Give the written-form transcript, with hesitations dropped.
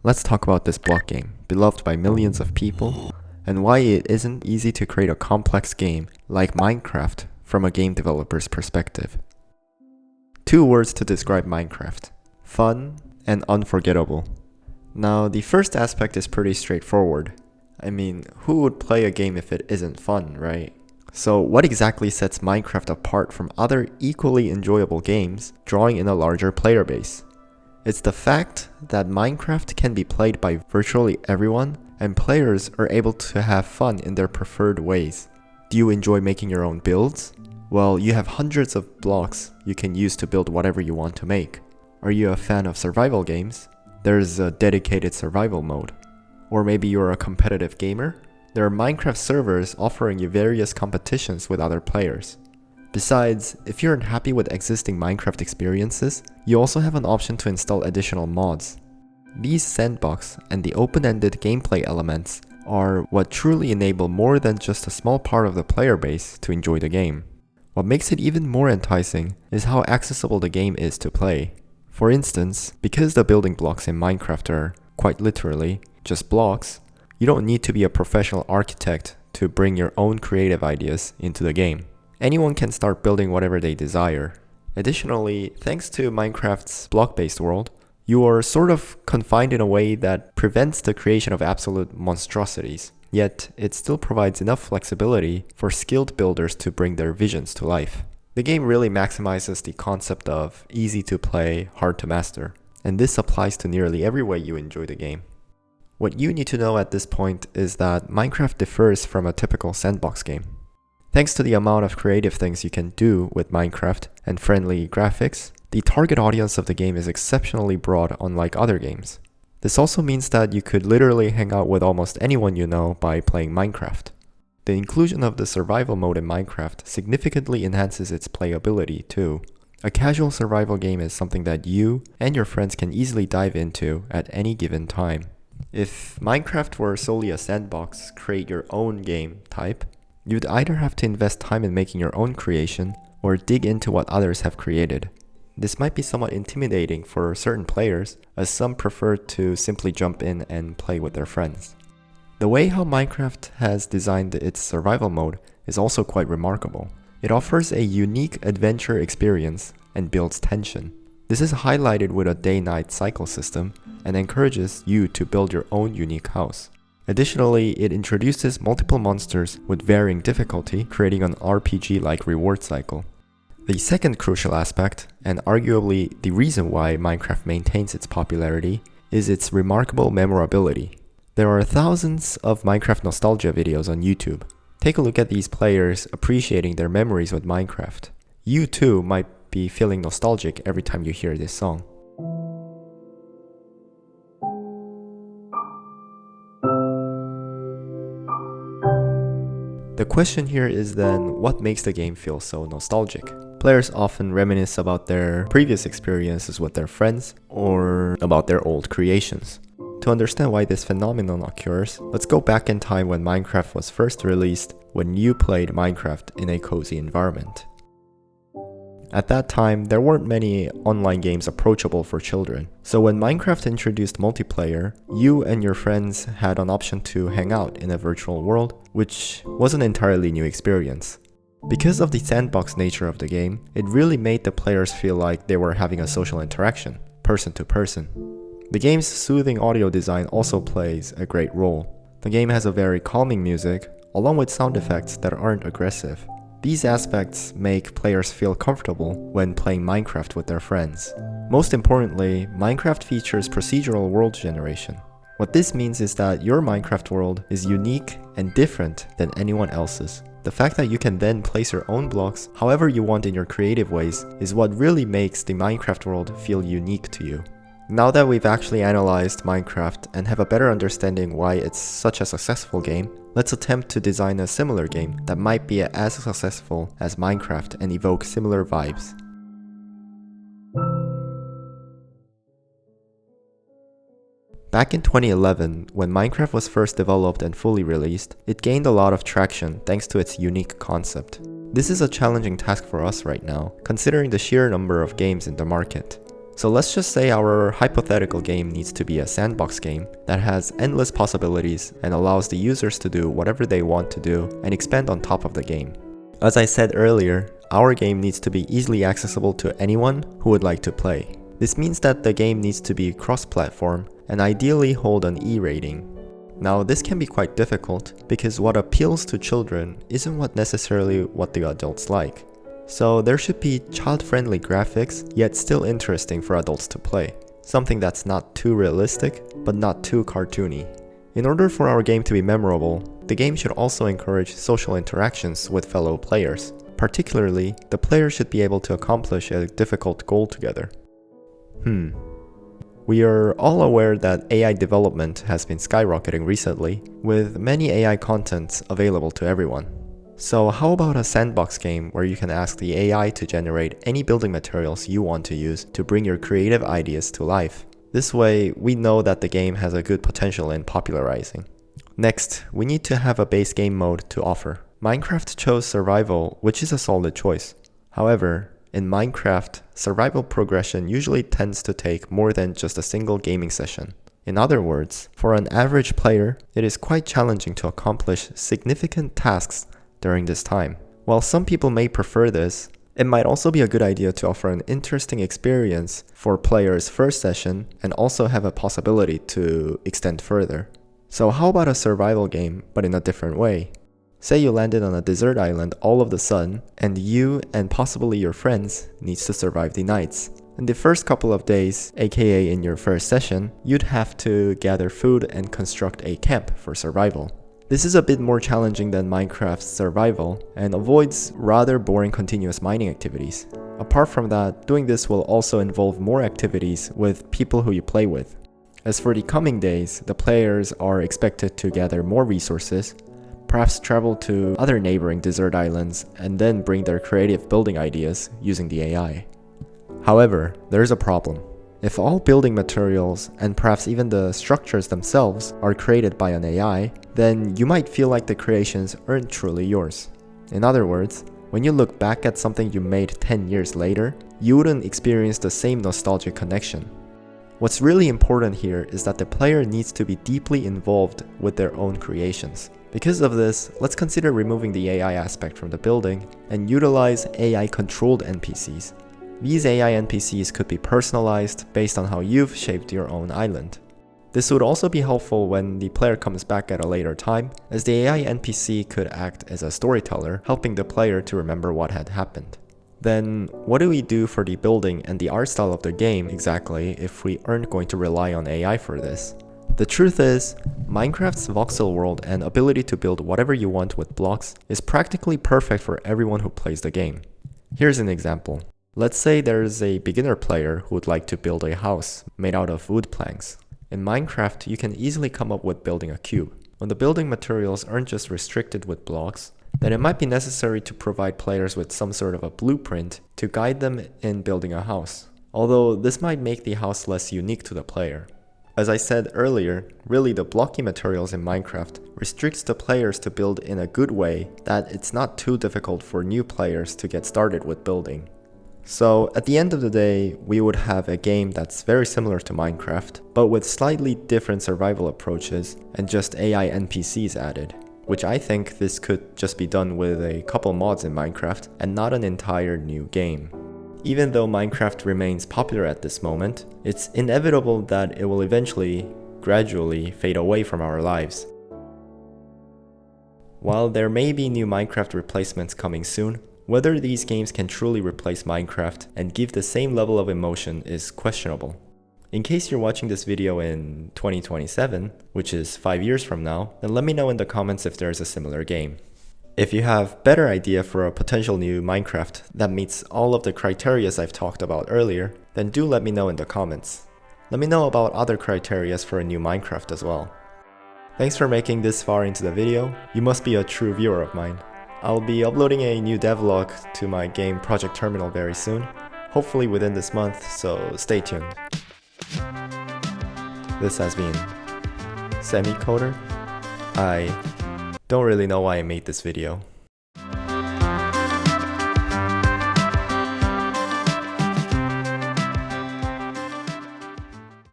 let's talk about this block game, beloved by millions of people, and why it isn't easy to create a complex game like Minecraft from a game developer's perspective. 2 words to describe Minecraft: fun and unforgettable. Now, the first aspect is pretty straightforward. I mean, who would play a game if it isn't fun, right? So what exactly sets Minecraft apart from other equally enjoyable games, drawing in a larger player base? It's the fact that Minecraft can be played by virtually everyone, and players are able to have fun in their preferred ways. Do you enjoy making your own builds? Well, you have hundreds of blocks you can use to build whatever you want to make. Are you a fan of survival games? There's a dedicated survival mode. Or maybe you're a competitive gamer? There are Minecraft servers offering you various competitions with other players. Besides, if you're unhappy with existing Minecraft experiences, you also have an option to install additional mods. These sandbox and the open-ended gameplay elements are what truly enable more than just a small part of the player base to enjoy the game. What makes it even more enticing is how accessible the game is to play. For instance, because the building blocks in Minecraft are, quite literally, just blocks, you don't need to be a professional architect to bring your own creative ideas into the game. Anyone can start building whatever they desire. Additionally, thanks to Minecraft's block-based world, you are sort of confined in a way that prevents the creation of absolute monstrosities. Yet, it still provides enough flexibility for skilled builders to bring their visions to life. The game really maximizes the concept of easy to play, hard to master, and this applies to nearly every way you enjoy the game. What you need to know at this point is that Minecraft differs from a typical sandbox game. Thanks to the amount of creative things you can do with Minecraft and friendly graphics, the target audience of the game is exceptionally broad, unlike other games. This also means that you could literally hang out with almost anyone you know by playing Minecraft. The inclusion of the survival mode in Minecraft significantly enhances its playability too. A casual survival game is something that you and your friends can easily dive into at any given time. If Minecraft were solely a sandbox, create your own game type, you'd either have to invest time in making your own creation or dig into what others have created. This might be somewhat intimidating for certain players, as some prefer to simply jump in and play with their friends. The way how Minecraft has designed its survival mode is also quite remarkable. It offers a unique adventure experience and builds tension. This is highlighted with a day-night cycle system and encourages you to build your own unique house. Additionally, it introduces multiple monsters with varying difficulty, creating an RPG-like reward cycle. The second crucial aspect, and arguably the reason why Minecraft maintains its popularity, is its remarkable memorability. There are thousands of Minecraft nostalgia videos on YouTube. Take a look at these players appreciating their memories with Minecraft. You too might be feeling nostalgic every time you hear this song. The question here is then, what makes the game feel so nostalgic? Players often reminisce about their previous experiences with their friends or about their old creations. To understand why this phenomenon occurs, let's go back in time when Minecraft was first released, when you played Minecraft in a cozy environment. At that time, there weren't many online games approachable for children, so when Minecraft introduced multiplayer, you and your friends had an option to hang out in a virtual world, which was an entirely new experience. Because of the sandbox nature of the game, it really made the players feel like they were having a social interaction, person to person. The game's soothing audio design also plays a great role. The game has a very calming music, along with sound effects that aren't aggressive. These aspects make players feel comfortable when playing Minecraft with their friends. Most importantly, Minecraft features procedural world generation. What this means is that your Minecraft world is unique and different than anyone else's. The fact that you can then place your own blocks however you want in your creative ways is what really makes the Minecraft world feel unique to you. Now that we've actually analyzed Minecraft and have a better understanding why it's such a successful game, let's attempt to design a similar game that might be as successful as Minecraft and evoke similar vibes. Back in 2011, when Minecraft was first developed and fully released, it gained a lot of traction thanks to its unique concept. This is a challenging task for us right now, considering the sheer number of games in the market. So let's just say our hypothetical game needs to be a sandbox game that has endless possibilities and allows the users to do whatever they want to do and expand on top of the game. As I said earlier, our game needs to be easily accessible to anyone who would like to play. This means that the game needs to be cross-platform and ideally hold an E rating. Now this can be quite difficult because what appeals to children isn't necessarily what the adults like. So there should be child-friendly graphics, yet still interesting for adults to play. Something that's not too realistic, but not too cartoony. In order for our game to be memorable, the game should also encourage social interactions with fellow players. Particularly, the player should be able to accomplish a difficult goal together. We are all aware that AI development has been skyrocketing recently, with many AI contents available to everyone. So how about a sandbox game where you can ask the AI to generate any building materials you want to use to bring your creative ideas to life? This way, we know that the game has a good potential in popularizing. Next, we need to have a base game mode to offer. Minecraft chose survival, which is a solid choice. However, in Minecraft, survival progression usually tends to take more than just a single gaming session. In other words, for an average player, it is quite challenging to accomplish significant tasks during this time. While some people may prefer this, it might also be a good idea to offer an interesting experience for players' first session and also have a possibility to extend further. So how about a survival game, but in a different way? Say you landed on a desert island all of a sudden, and you and possibly your friends needs to survive the nights. In the first couple of days, aka in your first session, you'd have to gather food and construct a camp for survival. This is a bit more challenging than Minecraft's survival and avoids rather boring continuous mining activities. Apart from that, doing this will also involve more activities with people who you play with. As for the coming days, the players are expected to gather more resources, perhaps travel to other neighboring desert islands, and then bring their creative building ideas using the AI. However, there's a problem. If all building materials, and perhaps even the structures themselves, are created by an AI, then you might feel like the creations aren't truly yours. In other words, when you look back at something you made 10 years later, you wouldn't experience the same nostalgic connection. What's really important here is that the player needs to be deeply involved with their own creations. Because of this, let's consider removing the AI aspect from the building and utilize AI-controlled NPCs. These AI NPCs could be personalized based on how you've shaped your own island. This would also be helpful when the player comes back at a later time, as the AI NPC could act as a storyteller, helping the player to remember what had happened. Then, what do we do for the building and the art style of the game exactly if we aren't going to rely on AI for this? The truth is, Minecraft's voxel world and ability to build whatever you want with blocks is practically perfect for everyone who plays the game. Here's an example. Let's say there's a beginner player who would like to build a house made out of wood planks. In Minecraft, you can easily come up with building a cube. When the building materials aren't just restricted with blocks, then it might be necessary to provide players with some sort of a blueprint to guide them in building a house. Although this might make the house less unique to the player. As I said earlier, really the blocky materials in Minecraft restricts the players to build in a good way that it's not too difficult for new players to get started with building. So at the end of the day, we would have a game that's very similar to Minecraft, but with slightly different survival approaches and just AI NPCs added. Which I think this could just be done with a couple mods in Minecraft and not an entire new game. Even though Minecraft remains popular at this moment, it's inevitable that it will eventually, gradually fade away from our lives. While there may be new Minecraft replacements coming soon, whether these games can truly replace Minecraft and give the same level of emotion is questionable. In case you're watching this video in 2027, which is 5 years from now, then let me know in the comments if there's a similar game. If you have better idea for a potential new Minecraft that meets all of the criteria I've talked about earlier, then do let me know in the comments. Let me know about other criteria for a new Minecraft as well. Thanks for making this far into the video. You must be a true viewer of mine. I'll be uploading a new devlog to my game Project Terminal very soon, hopefully within this month, so stay tuned. This has been Semicoder. I don't really know why I made this video.